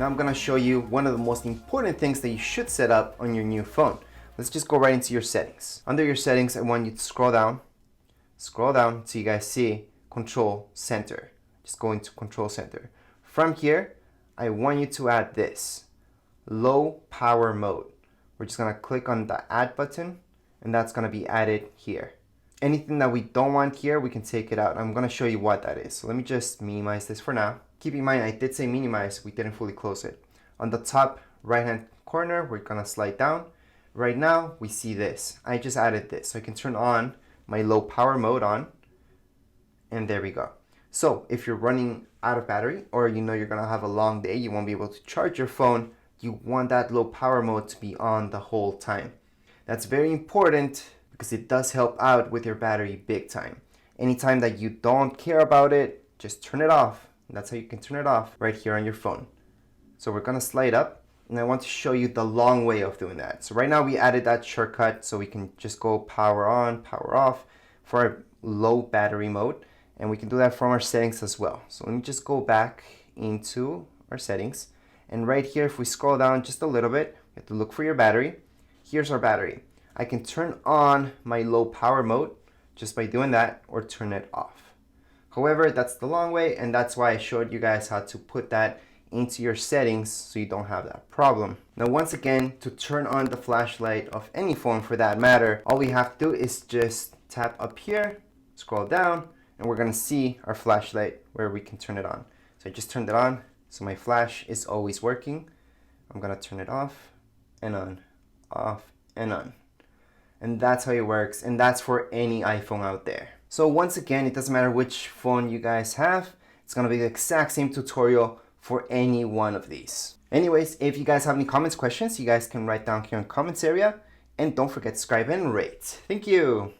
Now I'm gonna show you one of the most important things that you should set up on your new phone. Let's just go right into your settings. Under your settings, I want you to scroll down so you guys see Control Center. Just go into Control Center. From here, I want you to add this, low power mode. We're just gonna click on the add button and that's gonna be added here. Anything that we don't want here, we can take it out. I'm gonna show you what that is. So let me just minimize this for now. Keep in mind, I did say minimize, we didn't fully close it. On the top right-hand corner, we're gonna slide down. Right now, we see this. I just added this, so I can turn on my low power mode on, and there we go. So if you're running out of battery, or you know you're gonna have a long day, you won't be able to charge your phone, you want that low power mode to be on the whole time. That's very important because it does help out with your battery big time. Anytime that you don't care about it, just turn it off. That's how you can turn it off right here on your phone. So we're gonna slide up and I want to show you the long way of doing that. So right now we added that shortcut so we can just go power on, power off for our low battery mode. And we can do that from our settings as well. So let me just go back into our settings. And right here, if we scroll down just a little bit, we have to look for your battery. Here's our battery. I can turn on my low power mode just by doing that or turn it off. However, that's the long way and that's why I showed you guys how to put that into your settings so you don't have that problem. Now once again, to turn on the flashlight of any phone for that matter, all we have to do is just tap up here, scroll down, and we're gonna see our flashlight where we can turn it on. So I just turned it on, so my flash is always working. I'm gonna turn it off and on, off and on. And that's how it works, and that's for any iPhone out there. So once again, it doesn't matter which phone you guys have, it's gonna be the exact same tutorial for any one of these. Anyways, if you guys have any comments, questions, you guys can write down here in the comments area, and don't forget to subscribe and rate. Thank you.